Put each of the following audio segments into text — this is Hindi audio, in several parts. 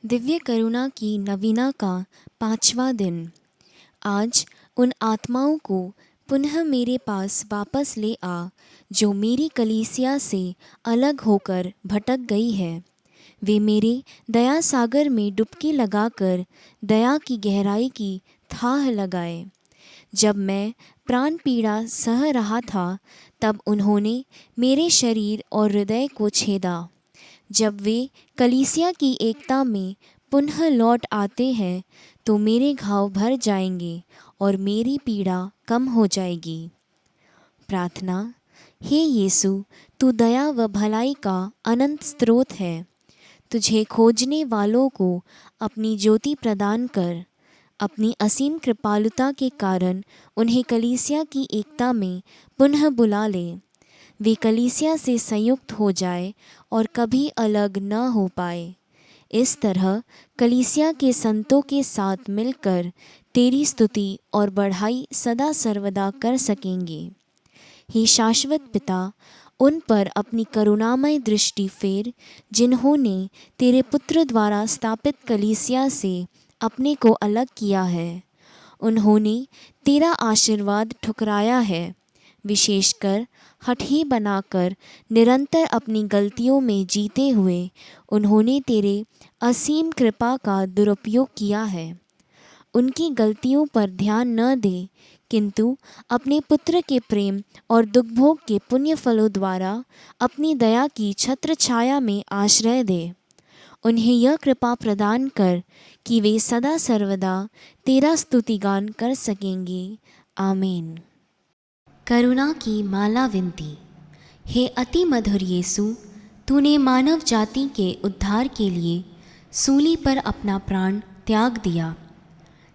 दिव्य करुणा की नवीना का 5वां दिन। आज उन आत्माओं को पुनः मेरे पास वापस ले आ जो मेरी कलीसिया से अलग होकर भटक गई है। वे मेरे दया सागर में डुबकी लगाकर दया की गहराई की थाह लगाए। जब मैं प्राण पीड़ा सह रहा था तब उन्होंने मेरे शरीर और हृदय को छेदा। जब वे कलीसिया की एकता में पुनः लौट आते हैं तो मेरे घाव भर जाएंगे और मेरी पीड़ा कम हो जाएगी। प्रार्थना। हे यीशु, तू दया व भलाई का अनंत स्रोत है। तुझे खोजने वालों को अपनी ज्योति प्रदान कर। अपनी असीम कृपालुता के कारण उन्हें कलीसिया की एकता में पुनः बुला ले। वे कलीसिया से संयुक्त हो जाए और कभी अलग न हो पाए। इस तरह कलीसिया के संतों के साथ मिलकर तेरी स्तुति और बढ़ाई सदा सर्वदा कर सकेंगे। हे शाश्वत पिता, उन पर अपनी करुणामय दृष्टि फेर जिन्होंने तेरे पुत्र द्वारा स्थापित कलीसिया से अपने को अलग किया है। उन्होंने तेरा आशीर्वाद ठुकराया है। विशेषकर हठी बनाकर निरंतर अपनी गलतियों में जीते हुए उन्होंने तेरे असीम कृपा का दुरुपयोग किया है। उनकी गलतियों पर ध्यान न दे, किंतु अपने पुत्र के प्रेम और दुखभोग के पुण्य फलों द्वारा अपनी दया की छत्र छाया में आश्रय दे। उन्हें यह कृपा प्रदान कर कि वे सदा सर्वदा तेरा स्तुतिगान कर सकेंगे। आमीन। करुणा की माला विनती। हे अति मधुर यीशु, तूने मानव जाति के उद्धार के लिए सूली पर अपना प्राण त्याग दिया।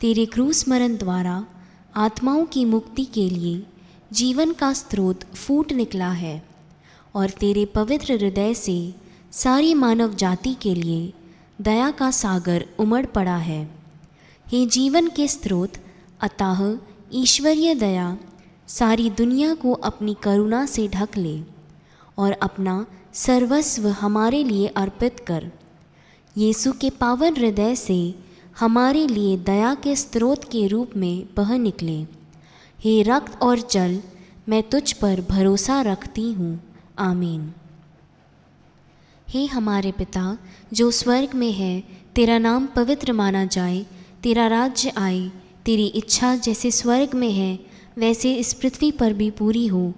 तेरे क्रूस मरण द्वारा आत्माओं की मुक्ति के लिए जीवन का स्रोत फूट निकला है और तेरे पवित्र हृदय से सारी मानव जाति के लिए दया का सागर उमड़ पड़ा है। हे जीवन के स्रोत, अतः ईश्वरीय दया सारी दुनिया को अपनी करुणा से ढक ले और अपना सर्वस्व हमारे लिए अर्पित कर। यीशु के पावन हृदय से हमारे लिए दया के स्रोत के रूप में बह निकले। हे रक्त और जल, मैं तुझ पर भरोसा रखती हूँ। आमीन। हे हमारे पिता जो स्वर्ग में है, तेरा नाम पवित्र माना जाए। तेरा राज्य आए। तेरी इच्छा जैसे स्वर्ग में है वैसे इस पृथ्वी पर भी पूरी हो।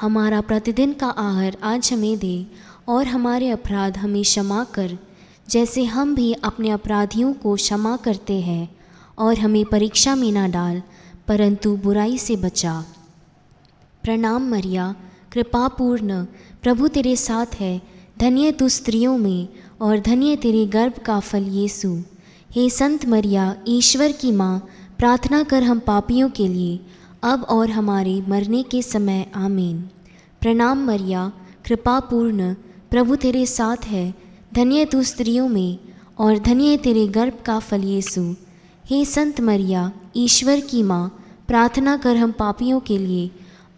हमारा प्रतिदिन का आहार आज हमें दे और हमारे अपराध हमें क्षमा कर जैसे हम भी अपने अपराधियों को क्षमा करते हैं, और हमें परीक्षा में ना डाल परंतु बुराई से बचा। प्रणाम मरिया, कृपापूर्ण, प्रभु तेरे साथ है। धन्य तू स्त्रियों में और धन्य तेरे गर्भ का फल यीशु। हे संत मरिया, ईश्वर की माँ, प्रार्थना कर हम पापियों के लिए अब और हमारे मरने के समय। आमीन। प्रणाम मरिया, कृपापूर्ण, प्रभु तेरे साथ है। धन्य तू स्त्रियों में और धन्य तेरे गर्भ का फल यीशु। हे संत मरिया, ईश्वर की माँ, प्रार्थना कर हम पापियों के लिए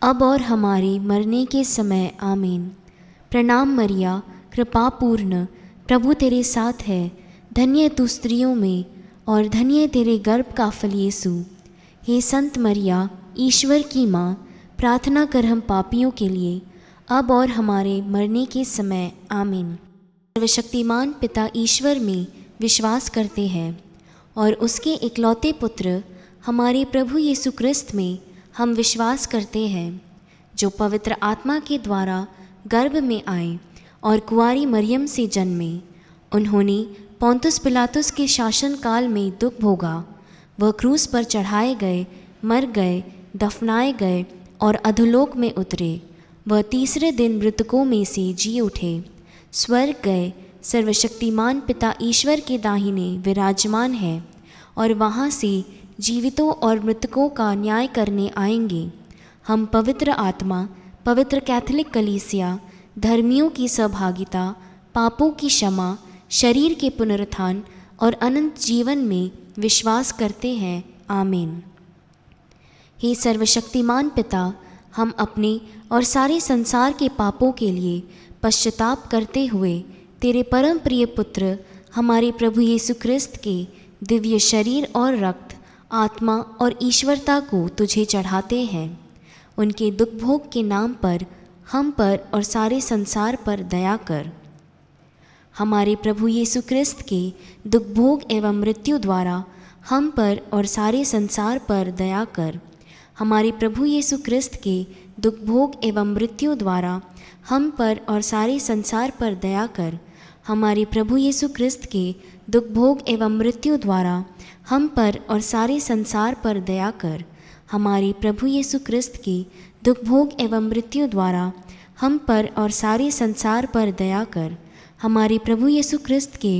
अब और हमारे मरने के समय। आमीन। प्रणाम मरिया, कृपापूर्ण, प्रभु तेरे साथ है। धन्य तू स्त्रियों में और धन्य तेरे गर्भ का फल यीशु। हे संत मरिया, ईश्वर की माँ, प्रार्थना कर हम पापियों के लिए अब और हमारे मरने के समय। आमीन। सर्वशक्तिमान पिता ईश्वर में विश्वास करते हैं और उसके इकलौते पुत्र हमारे प्रभु यीशु क्रिस्त में हम विश्वास करते हैं, जो पवित्र आत्मा के द्वारा गर्भ में आए और कुंवारी मरियम से जन्मे। उन्होंने पोंतुस पिलातुस के शासन काल में दुख भोगा। वह क्रूस पर चढ़ाए गए, मर गए, दफनाए गए और अधोलोक में उतरे। वह तीसरे दिन मृतकों में से जी उठे, स्वर्ग गए, सर्वशक्तिमान पिता ईश्वर के दाहिने विराजमान है और वहाँ से जीवितों और मृतकों का न्याय करने आएंगे। हम पवित्र आत्मा, पवित्र कैथोलिक कलीसिया, धर्मियों की सहभागिता, पापों की क्षमा, शरीर के पुनरुत्थान और अनंत जीवन में विश्वास करते हैं। आमीन। हे सर्वशक्तिमान पिता, हम अपने और सारे संसार के पापों के लिए पश्चाताप करते हुए तेरे परम प्रिय पुत्र हमारे प्रभु यीशु क्रिस्त के दिव्य शरीर और रक्त, आत्मा और ईश्वरता को तुझे चढ़ाते हैं। उनके दुख भोग के नाम पर हम पर और सारे संसार पर दया कर। हमारे प्रभु यीशु क्रिस्त के दुख भोग एवं मृत्यु द्वारा हम पर और सारे संसार पर दया कर। हमारे प्रभु यीशु क्रिस्त के दुख भोग एवं मृत्यु द्वारा हम पर और सारे संसार पर दया कर। हमारे प्रभु यीशु क्रिस्त के दुख भोग एवं मृत्यु द्वारा हम पर और सारे संसार पर दया कर। हमारे प्रभु यीशु क्रिस्त के दुख भोग एवं मृत्यु द्वारा हम पर और सारे संसार पर दया कर। हमारे प्रभु यीशु क्रिस्त के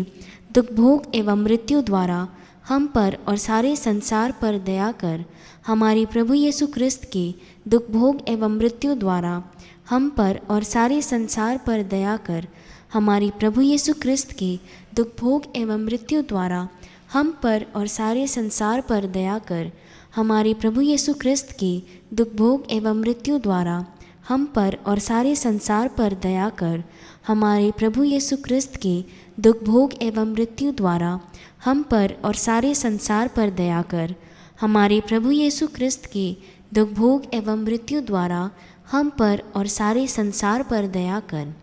दुख भोग एवं मृत्यु द्वारा हम पर और सारे संसार पर दया कर। हमारे प्रभु यीशु क्रिस्त के दुख भोग एवं मृत्यु द्वारा हम पर और सारे संसार पर दया कर। हमारे प्रभु यीशु क्रिस्त के दुख भोग एवं मृत्यु द्वारा हम पर और सारे संसार पर दया कर। हमारे प्रभु यीशु क्रिस्त के दुख भोग एवं मृत्यु द्वारा हम पर और सारे संसार पर दया कर। हमारे प्रभु यीशु क्रिस्त के दुख भोग एवं मृत्यु द्वारा हम पर और सारे संसार पर दया कर। हमारे प्रभु यीशु क्रिस्त के दुख भोग एवं मृत्यु द्वारा हम पर और सारे संसार पर दया कर।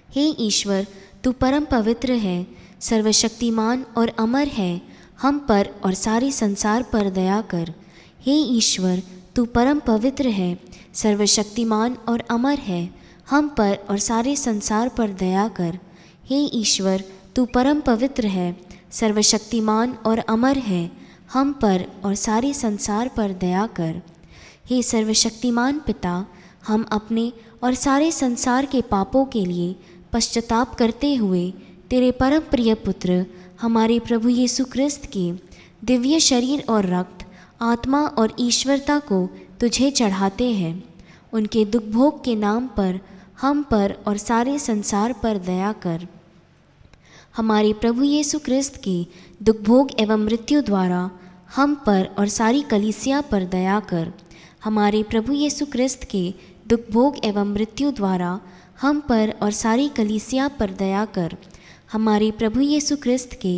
हे ईश्वर, तू परम पवित्र है, सर्वशक्तिमान और अमर है, हम पर और सारे संसार पर दया कर। हे ईश्वर, तू परम पवित्र है, सर्वशक्तिमान और अमर है, हम पर और सारे संसार पर दया कर। हे ईश्वर, तू परम पवित्र है, सर्वशक्तिमान और अमर है, हम पर और सारे संसार पर दया कर। हे सर्वशक्तिमान पिता, हम अपने और सारे संसार के पापों के लिए पश्चाताप करते हुए तेरे परम प्रिय पुत्र हमारे प्रभु यीशु क्रिस्त के दिव्य शरीर और रक्त, आत्मा और ईश्वरता को तुझे चढ़ाते हैं। उनके दुख भोग के नाम पर हम पर और सारे संसार पर दया कर। हमारे प्रभु यीशु क्रिस्त के दुख भोग एवं मृत्यु द्वारा हम पर और सारी कलीसिया पर दया कर। हमारे प्रभु यीशु क्रिस्त के दुख भोग एवं मृत्यु द्वारा हम पर और सारी कलीसिया पर दया कर। हमारे प्रभु यीशु क्रिस्त के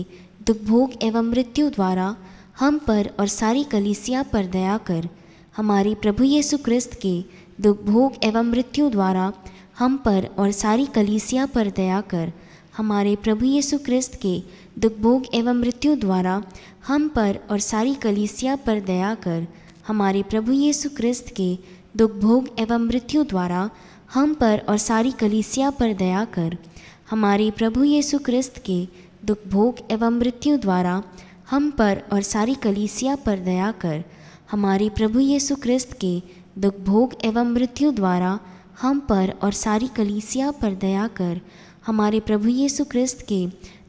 दुख भोग एवं मृत्यु द्वारा हम पर और सारी कलीसिया पर दया कर। हमारे प्रभु यीशु क्रिस्त के दुख भोग एवं मृत्यु द्वारा हम पर और सारी कलीसिया पर दया कर। हमारे प्रभु यीशु क्रिस्त के दुख भोग एवं मृत्यु द्वारा हम पर और सारी कलीसिया पर दया कर। हमारे प्रभु यीशु क्रिस्त के दुख भोग एवं मृत्यु द्वारा हम पर और सारी कलीसिया पर दया कर। हमारे प्रभु यीशु क्रिस्त के दुख भोग एवं मृत्यु द्वारा हम पर और सारी कलीसिया पर दया कर। हमारे प्रभु यीशु क्रिस्त के दुख भोग एवं मृत्यु द्वारा हम पर और सारी कलीसिया पर दया कर। हमारे प्रभु यीशु क्रिस्त के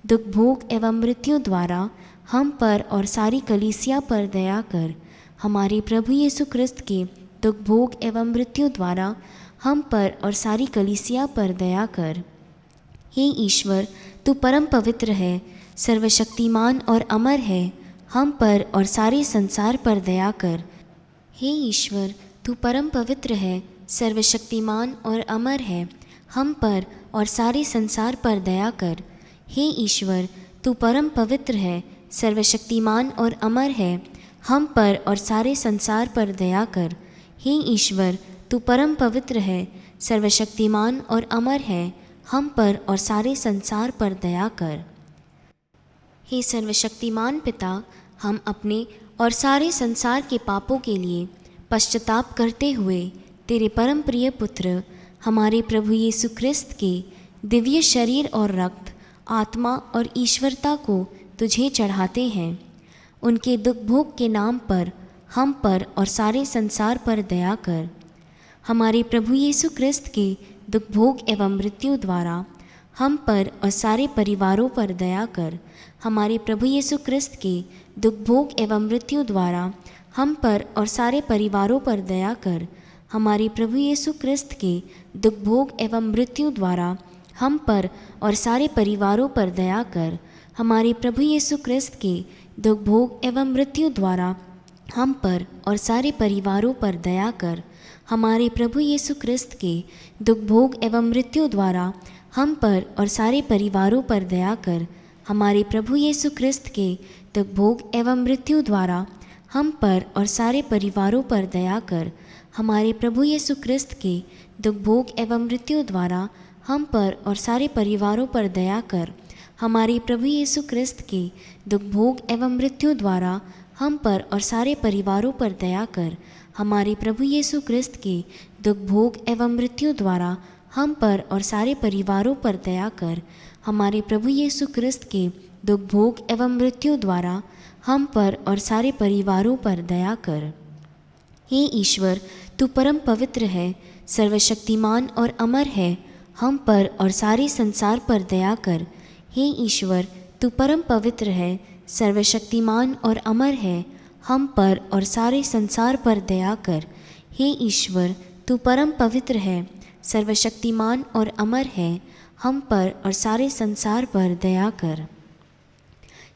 दुख भोग एवं मृत्यु द्वारा हम पर और सारी कलीसिया पर दया कर। हमारे प्रभु यीशु क्रिस्त के दुख भोग एवं मृत्यु द्वारा हम पर और सारी कलीसिया पर दया कर। हे ईश्वर, तू परम पवित्र है, सर्वशक्तिमान और अमर है, हम पर और सारे संसार पर दया कर। हे ईश्वर, तू परम पवित्र है, सर्वशक्तिमान और अमर है, हम पर और सारे संसार पर दया कर। हे ईश्वर, तू परम पवित्र है, सर्वशक्तिमान और अमर है, हम पर और सारे संसार पर दया कर। हे ईश्वर, तू परम पवित्र है, सर्वशक्तिमान और अमर है, हम पर और सारे संसार पर दया कर। हे सर्वशक्तिमान पिता, हम अपने और सारे संसार के पापों के लिए पश्चाताप करते हुए तेरे परम प्रिय पुत्र हमारे प्रभु यीशु क्रिस्त के दिव्य शरीर और रक्त, आत्मा और ईश्वरता को तुझे चढ़ाते हैं। उनके दुख भोग के नाम पर हम पर और सारे संसार पर दया कर। हमारे प्रभु यीशु क्रिस्त के दुख भोग एवं मृत्यु द्वारा हम पर और सारे परिवारों पर दया कर। हमारे प्रभु यीशु क्रिस्त के दुख भोग एवं मृत्यु द्वारा हम पर और सारे परिवारों पर दया कर। हमारे प्रभु यीशु क्रिस्त के दुख भोग एवं मृत्यु द्वारा हम पर और सारे परिवारों पर दया कर। हमारे प्रभु यीशु क्रिस्त के दुख भोग एवं मृत्यु द्वारा हम पर और सारे परिवारों पर दया कर। हमारे प्रभु यीशु क्रिस्त के दुख भोग एवं मृत्यु द्वारा हम पर और सारे परिवारों पर दया कर। हमारे प्रभु यीशु क्रिस्त के दुख भोग एवं मृत्यु द्वारा हम पर और सारे परिवारों पर दया कर। हमारे प्रभु यीशु क्रिस्त के दुख भोग एवं मृत्यु द्वारा हम पर और सारे परिवारों पर दया कर। हमारे प्रभु यीशु क्रिस्त के दुख भोग एवं मृत्यु द्वारा हम पर और सारे परिवारों पर दया कर। हमारे प्रभु यीशु क्रिस्त के दुख भोग एवं मृत्यु द्वारा हम पर और सारे परिवारों पर दया कर। हमारे प्रभु यीशु क्रिस्त के दुख भोग एवं मृत्यु द्वारा हम पर और सारे परिवारों पर दया कर। हे ईश्वर, तू परम पवित्र है, सर्वशक्तिमान और अमर है, हम पर और सारे संसार पर दया कर। हे ईश्वर, तू परम पवित्र है, सर्वशक्तिमान और अमर है, हम पर और सारे संसार पर दया कर। हे ईश्वर, तू परम पवित्र है, सर्वशक्तिमान और अमर है, हम पर और सारे संसार पर दया कर।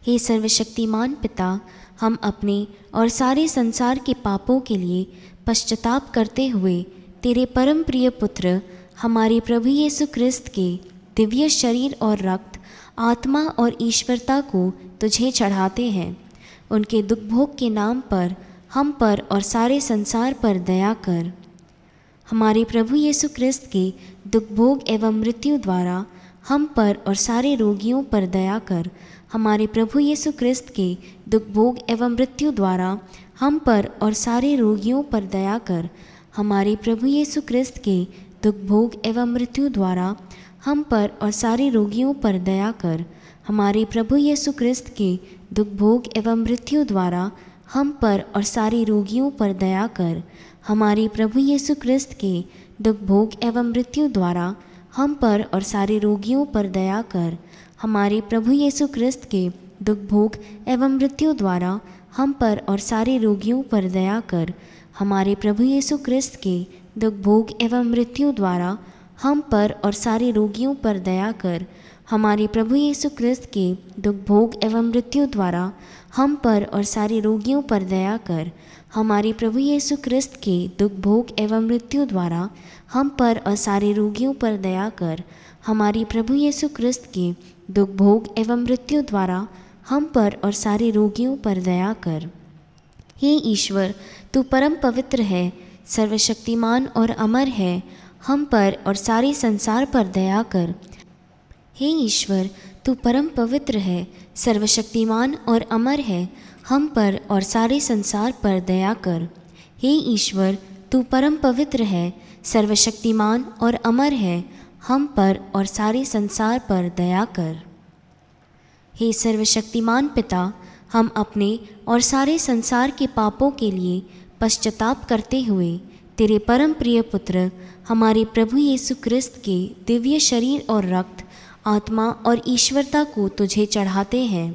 हे सर्वशक्तिमान पिता, हम अपने और सारे संसार के पापों के लिए पश्चाताप करते हुए तेरे परम प्रिय पुत्र हमारे प्रभु यीशु क्रिस्त के दिव्य शरीर और रक्त, आत्मा और ईश्वरता को तुझे चढ़ाते हैं। उनके दुख भोग के नाम पर हम पर और सारे संसार पर दया कर। हमारे प्रभु यीशु क्रिस्त के दुख भोग एवं मृत्यु द्वारा हम पर और सारे रोगियों पर दया कर। हमारे प्रभु यीशु क्रिस्त के दुख भोग एवं मृत्यु द्वारा हम पर और सारे रोगियों पर दया कर। हमारे प्रभु यीशु क्रिस्त के दुख भोग एवं मृत्यु द्वारा हम पर और सारे रोगियों पर दया कर। हमारे प्रभु यीशु क्रिस्त के दुख भोग एवं मृत्यु द्वारा हम पर और सारे रोगियों पर दया कर। हमारे प्रभु यीशु क्रिस्त के दुख भोग एवं मृत्यु द्वारा हम पर और सारे रोगियों पर दया कर। हमारे प्रभु यीशु क्रिस्त के दुख भोग एवं मृत्यु द्वारा हम पर और सारे रोगियों पर दया कर। हमारे प्रभु यीशु क्रिस्त के दुख भोग एवं मृत्यु द्वारा हम पर और सारे रोगियों पर दया कर। हमारे प्रभु यीशु क्रिस्त के दुख भोग एवं मृत्यु द्वारा हम पर और सारे रोगियों पर दया कर। हमारे प्रभु यीशु क्रिस्त के दुख भोग एवं मृत्यु द्वारा हम पर और सारे रोगियों पर दया कर। हमारे प्रभु यीशु क्रिस्त के दुख भोग एवं मृत्यु द्वारा हम पर और सारे रोगियों पर दया कर। हे ईश्वर, तू परम पवित्र है, सर्वशक्तिमान और अमर है, हम पर और सारे संसार पर दया कर। हे ईश्वर, तू परम पवित्र है, सर्वशक्तिमान और अमर है, हम पर और सारे संसार पर दया कर। हे ईश्वर, तू परम पवित्र है, सर्वशक्तिमान और अमर है, हम पर और सारे संसार पर दया कर। हे सर्वशक्तिमान पिता, हम अपने और सारे संसार के पापों के लिए पश्चाताप करते हुए तेरे परम प्रिय पुत्र हमारे प्रभु यीशु क्रिस्त के दिव्य शरीर और रक्त, आत्मा और ईश्वरता को तुझे चढ़ाते हैं।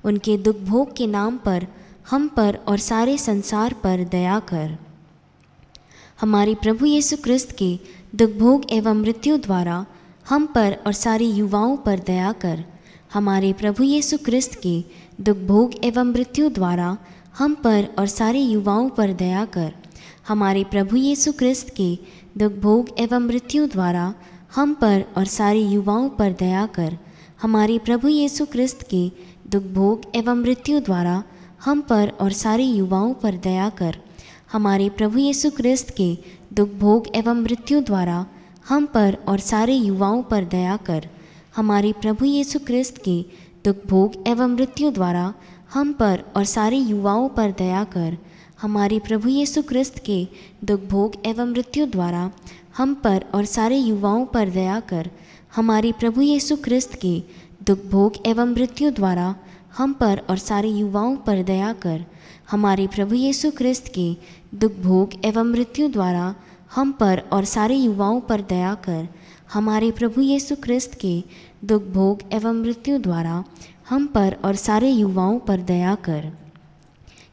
उनके दुख भोग के नाम पर हम पर और सारे संसार पर दया कर। हमारे प्रभु यीशु क्रिस्त के दुख भोग एवं मृत्यु द्वारा हम पर और सारे युवाओं पर दया कर। हमारे प्रभु यीशु क्रिस्त के दुख भोग एवं मृत्यु द्वारा हम पर और सारे युवाओं पर दया कर। हमारे प्रभु यीशु क्रिस्त के दुख भोग एवं मृत्यु द्वारा हम पर और सारे युवाओं पर दया कर। हमारे प्रभु यीशु क्रिस्त के दुख भोग एवं मृत्यु द्वारा हम पर और सारे युवाओं पर दया कर। हमारे प्रभु यीशु क्रिस्त के दुख भोग एवं मृत्यु द्वारा हम पर और सारे युवाओं पर दया कर। हमारे प्रभु यीशु क्रिस्त के दुख भोग एवं मृत्यु द्वारा हम पर और सारे युवाओं पर दया कर। हमारे प्रभु यीशु क्रिस्त के दुख भोग एवं मृत्यु द्वारा हम पर और सारे युवाओं पर दया कर। हमारे प्रभु यीशु क्रिस्त के दुख भोग एवं मृत्यु द्वारा हम पर और सारे युवाओं पर दया कर। हमारे प्रभु यीशु क्रिस्त के दुख भोग एवं मृत्यु द्वारा हम पर और सारे युवाओं पर दया कर। हमारे प्रभु यीशु क्रिस्त के दुख भोग एवं मृत्यु द्वारा हम पर और सारे युवाओं पर दया कर।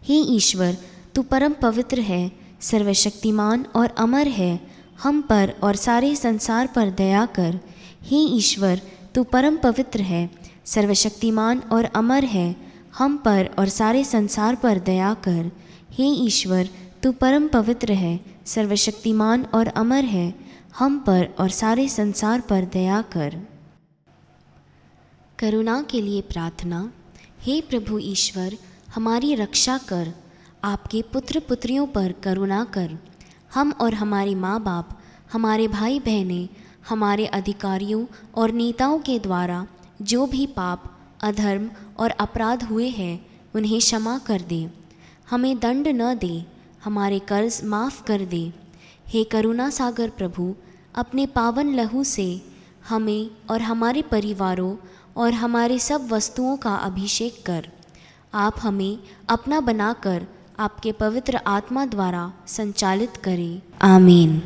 हे ईश्वर, तू परम पवित्र है, सर्वशक्तिमान और अमर है, हम पर और सारे संसार पर दया कर। हे ईश्वर, तू परम पवित्र है, सर्वशक्तिमान और अमर है, हम पर और सारे संसार पर दया कर। हे ईश्वर, तू परम पवित्र है, सर्वशक्तिमान और अमर है, हम पर और सारे संसार पर दया कर। करुणा के लिए प्रार्थना। हे प्रभु ईश्वर, हमारी रक्षा कर, आपके पुत्र पुत्रियों पर करुणा कर। हम और हमारे माँ बाप, हमारे भाई बहनें, हमारे अधिकारियों और नेताओं के द्वारा जो भी पाप, अधर्म और अपराध हुए हैं उन्हें क्षमा कर दे। हमें दंड न दे, हमारे कर्ज माफ़ कर दे। हे करुणा सागर प्रभु, अपने पावन लहू से हमें और हमारे परिवारों और हमारे सब वस्तुओं का अभिषेक कर। आप हमें अपना बनाकर आपके पवित्र आत्मा द्वारा संचालित करें। आमीन।